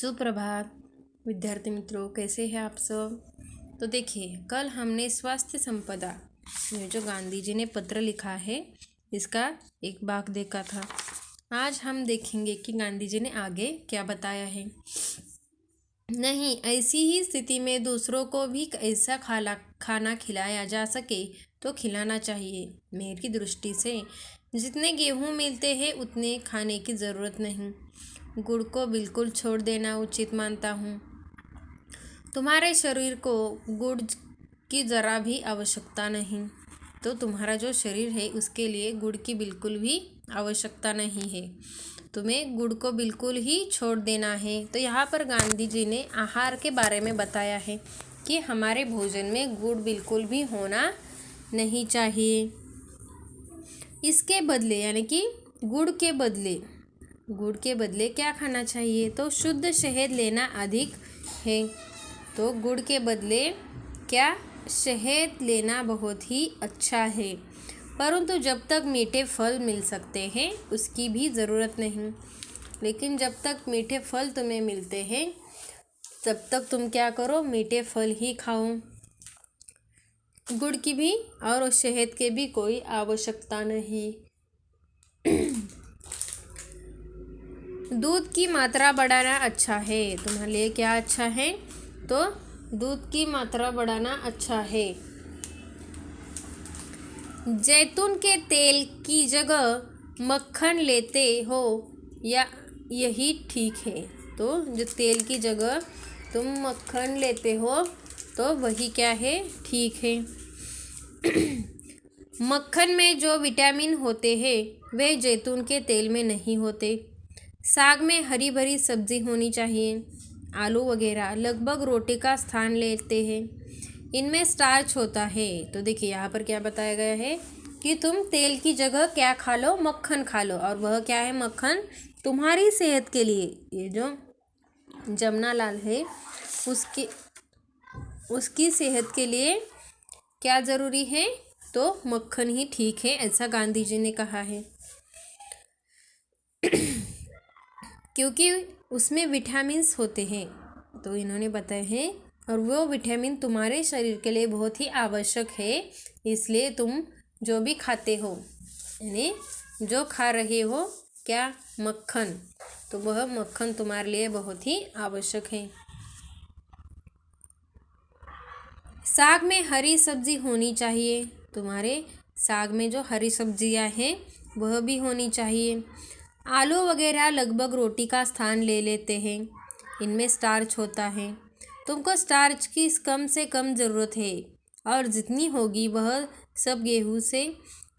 सुप्रभात विद्यार्थी मित्रों, कैसे हैं आप सब। तो देखिए, कल हमने स्वास्थ्य संपदा ये जो गांधी जी ने पत्र लिखा है इसका एक भाग देखा था। आज हम देखेंगे कि गांधी जी ने आगे क्या बताया है। नहीं, ऐसी ही स्थिति में दूसरों को भी ऐसा खाना खिलाया जा सके तो खिलाना चाहिए। मेरी दृष्टि से जितने गेहूँ मिलते हैं उतने खाने की ज़रूरत नहीं। गुड़ को बिल्कुल छोड़ देना उचित मानता हूँ। तुम्हारे शरीर को गुड़ की ज़रा भी आवश्यकता नहीं, तो तुम्हारा जो शरीर है उसके लिए गुड़ की बिल्कुल भी आवश्यकता नहीं है। तुम्हें गुड़ को बिल्कुल ही छोड़ देना है। तो यहाँ पर गांधी जी ने आहार के बारे में बताया है कि हमारे भोजन में गुड़ बिल्कुल भी होना नहीं चाहिए। इसके बदले यानी कि गुड़ के बदले क्या खाना चाहिए, तो शुद्ध शहद लेना अधिक है। तो गुड़ के बदले क्या शहद लेना बहुत ही अच्छा है। परंतु जब तक मीठे फल मिल सकते हैं उसकी भी ज़रूरत नहीं। लेकिन जब तक मीठे फल तुम्हें मिलते हैं तब तक तुम क्या करो, मीठे फल ही खाओ। गुड़ की भी और शहद के भी कोई आवश्यकता नहीं। दूध की मात्रा बढ़ाना अच्छा है। तुम्हारे लिए क्या अच्छा है, तो दूध की मात्रा बढ़ाना अच्छा है। जैतून के तेल की जगह मक्खन लेते हो या यही ठीक है। तो जो तेल की जगह तुम मक्खन लेते हो तो वही क्या है, ठीक है। मक्खन में जो विटामिन होते हैं वे जैतून के तेल में नहीं होते। साग में हरी भरी सब्जी होनी चाहिए। आलू वगैरह लगभग रोटी का स्थान लेते हैं। इनमें स्टार्च होता है। तो देखिए यहाँ पर क्या बताया गया है कि तुम तेल की जगह क्या खा लो, मक्खन खा लो। और वह क्या है, मक्खन तुम्हारी सेहत के लिए, ये जो जमुना लाल है उसकी सेहत के लिए क्या ज़रूरी है, तो मक्खन ही ठीक है, ऐसा गांधी जी ने कहा है। क्योंकि उसमें विटामिन्स होते हैं, तो इन्होंने बताया है। और वो विटामिन तुम्हारे शरीर के लिए बहुत ही आवश्यक है। इसलिए तुम जो भी खाते हो, यानी जो खा रहे हो क्या, मक्खन, तो वह मक्खन तुम्हारे लिए बहुत ही आवश्यक है। साग में हरी सब्जी होनी चाहिए। तुम्हारे साग में जो हरी सब्जियां हैं वह भी होनी चाहिए। आलू वगैरह लगभग रोटी का स्थान ले लेते हैं। इनमें स्टार्च होता है। तुमको स्टार्च की कम से कम ज़रूरत है और जितनी होगी वह सब गेहूँ से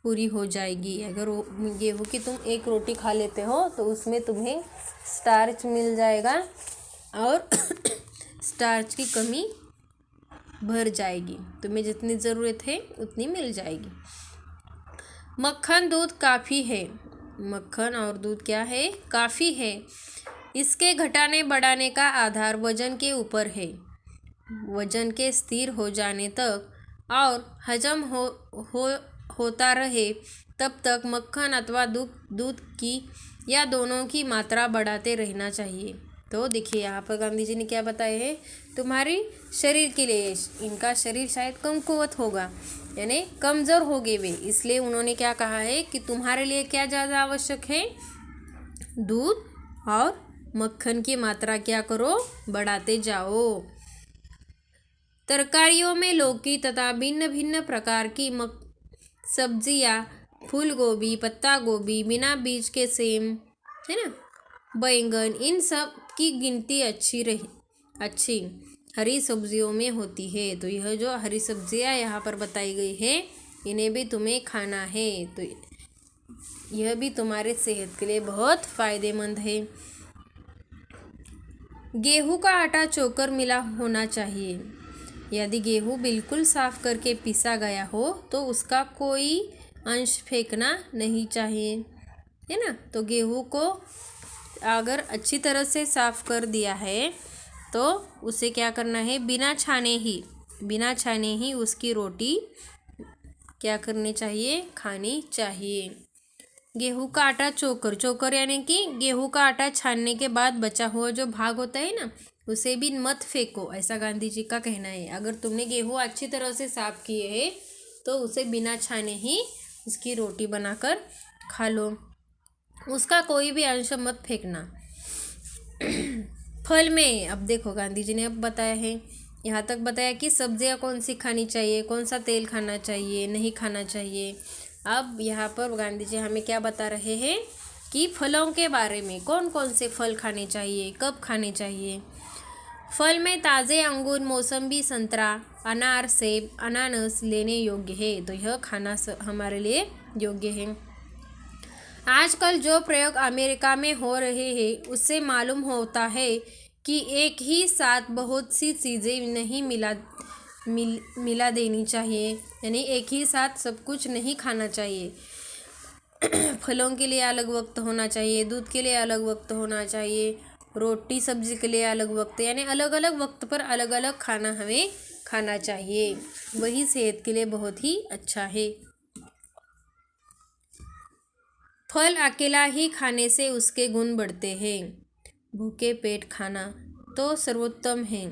पूरी हो जाएगी। अगर गेहूँ की तुम एक रोटी खा लेते हो तो उसमें तुम्हें स्टार्च मिल जाएगा और स्टार्च की कमी भर जाएगी। तुम्हें जितनी ज़रूरत है उतनी मिल जाएगी। मक्खन दूध काफ़ी है। मक्खन और दूध क्या है, काफ़ी है। इसके घटाने बढ़ाने का आधार वजन के ऊपर है। वजन के स्थिर हो जाने तक और हजम होता रहे तब तक मक्खन अथवा दूध की या दोनों की मात्रा बढ़ाते रहना चाहिए। तो देखिए यहाँ पर गांधी जी ने क्या बताया है, तुम्हारी शरीर के लिए, इनका शरीर शायद कमकुवत होगा यानी कमज़ोर हो गए वे, इसलिए उन्होंने क्या कहा है कि तुम्हारे लिए क्या ज़्यादा आवश्यक है, दूध और मक्खन की मात्रा क्या करो, बढ़ाते जाओ। तरकारियों में लौकी तथा भिन्न भिन्न प्रकार की सब्जियां, फूल गोभी, पत्ता गोभी, बिना बीज के सेम, है ना, बैंगन, इन सब की गिनती अच्छी हरी सब्जियों में होती है। तो यह जो हरी सब्जियां यहाँ पर बताई गई है इन्हें भी तुम्हें खाना है। तो यह भी तुम्हारे सेहत के लिए बहुत फ़ायदेमंद है। गेहूं का आटा चोकर मिला होना चाहिए। यदि गेहूं बिल्कुल साफ करके पीसा गया हो तो उसका कोई अंश फेंकना नहीं चाहिए, है ना। तो गेहूं को अगर अच्छी तरह से साफ कर दिया है तो उसे क्या करना है, बिना छाने ही उसकी रोटी क्या करनी चाहिए, खानी चाहिए। गेहूं का आटा चोकर, चोकर यानी कि गेहूं का आटा छानने के बाद बचा हुआ जो भाग होता है ना, उसे भी मत फेंको, ऐसा गांधी जी का कहना है। अगर तुमने गेहूं अच्छी तरह से साफ किए हैं तो उसे बिना छाने ही उसकी रोटी बनाकर खा लो, उसका कोई भी अंश मत फेंकना। फल में अब देखो गांधी जी ने अब बताया है, यहाँ तक बताया कि सब्जियाँ कौन सी खानी चाहिए, कौन सा तेल खाना चाहिए, नहीं खाना चाहिए। अब यहाँ पर गांधी जी हमें क्या बता रहे हैं कि फलों के बारे में, कौन कौन से फल खाने चाहिए, कब खाने चाहिए। फल में ताज़े अंगूर, मौसम्बी, संतरा, अनार, सेब, अनानास लेने योग्य है, तो यह खाना हमारे लिए योग्य है। आजकल जो प्रयोग अमेरिका में हो रहे हैं उससे मालूम होता है कि एक ही साथ बहुत सी चीज़ें नहीं मिला देनी चाहिए, यानी एक ही साथ सब कुछ नहीं खाना चाहिए। फलों के लिए अलग वक्त होना चाहिए, दूध के लिए अलग वक्त होना चाहिए, रोटी सब्जी के लिए अलग वक्त, यानी अलग अलग वक्त पर अलग अलग खाना हमें खाना चाहिए, वही सेहत के लिए बहुत ही अच्छा है। फल अकेला ही खाने से उसके गुण बढ़ते हैं, भूखे पेट खाना तो सर्वोत्तम है।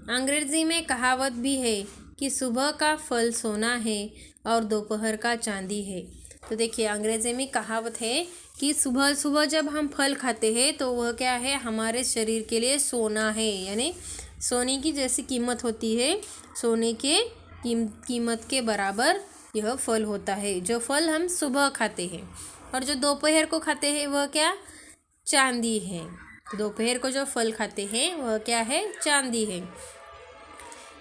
अंग्रेजी में कहावत भी है कि सुबह का फल सोना है और दोपहर का चांदी है। तो देखिए अंग्रेजी में कहावत है कि सुबह सुबह जब हम फल खाते हैं तो वह क्या है, हमारे शरीर के लिए सोना है, यानी सोने की जैसी कीमत होती है, सोने के कीमत के बराबर यह फल होता है, जो फल हम सुबह खाते हैं। और जो दोपहर को खाते हैं वह क्या, चांदी है। दोपहर को जो फल खाते हैं वह क्या है, चांदी है।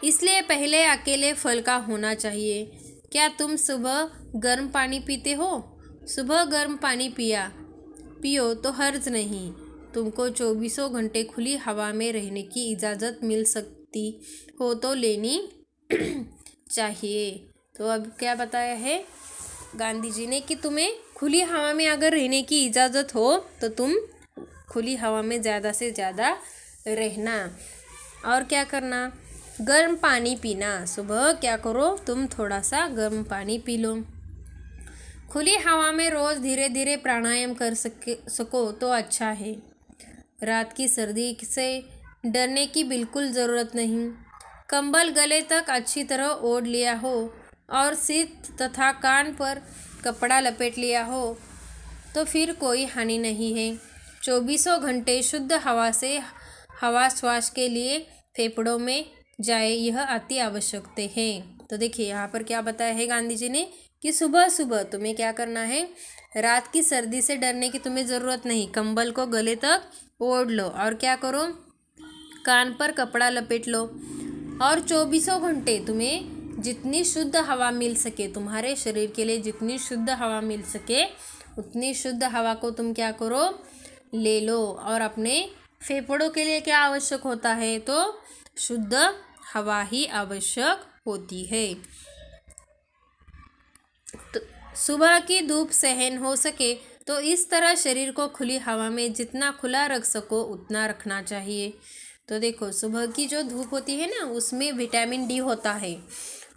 इसलिए पहले अकेले फल का होना चाहिए। क्या तुम सुबह गर्म पानी पीते हो? सुबह गर्म पानी पियो तो हर्ज नहीं, तुमको 24 घंटे खुली हवा में रहने की इजाज़त मिल सकती हो तो लेनी चाहिए। तो अब क्या बताया है गांधी जी ने कि तुम्हें खुली हवा में अगर रहने की इजाज़त हो तो तुम खुली हवा में ज़्यादा से ज़्यादा रहना। और क्या करना, गर्म पानी पीना। सुबह क्या करो, तुम थोड़ा सा गर्म पानी पी लो। खुली हवा में रोज़ धीरे धीरे प्राणायाम कर सको तो अच्छा है। रात की सर्दी से डरने की बिल्कुल ज़रूरत नहीं। कंबल गले तक अच्छी तरह ओढ़ लिया हो और सिर तथा कान पर कपड़ा लपेट लिया हो तो फिर कोई हानि नहीं है। 24 घंटे शुद्ध हवा से हवा श्वास के लिए फेफड़ों में जाए, यह अति आवश्यक है। तो देखिए यहाँ पर क्या बताया है गांधी जी ने कि सुबह सुबह तुम्हें क्या करना है, रात की सर्दी से डरने की तुम्हें ज़रूरत नहीं, कंबल को गले तक ओढ़ लो और क्या करो, कान पर कपड़ा लपेट लो और 24 घंटे तुम्हें जितनी शुद्ध हवा मिल सके, तुम्हारे शरीर के लिए जितनी शुद्ध हवा मिल सके उतनी शुद्ध हवा को तुम क्या करो, ले लो। और अपने फेफड़ों के लिए क्या आवश्यक होता है, तो शुद्ध हवा ही आवश्यक होती है। तो सुबह की धूप सहन हो सके तो इस तरह शरीर को खुली हवा में जितना खुला रख सको उतना रखना चाहिए। तो देखो सुबह की जो धूप होती है ना उसमें विटामिन डी होता है,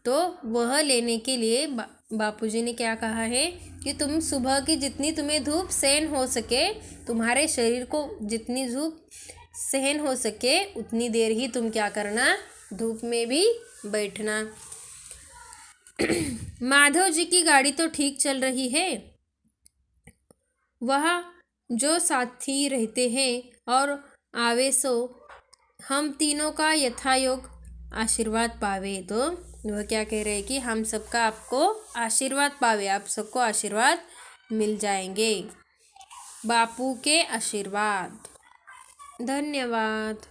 तो वह लेने के लिए बापूजी ने क्या कहा है कि तुम सुबह की जितनी तुम्हें धूप सहन हो सके, तुम्हारे शरीर को जितनी धूप सहन हो सके उतनी देर ही तुम क्या करना, धूप में भी बैठना। माधव जी की गाड़ी तो ठीक चल रही है, वह जो साथी रहते हैं और आवे सो हम तीनों का यथायोग आशीर्वाद पावे। तो वह क्या कह रहे हैं कि हम सबका आपको आशीर्वाद पावे, आप सबको आशीर्वाद मिल जाएंगे, बापू के आशीर्वाद। धन्यवाद।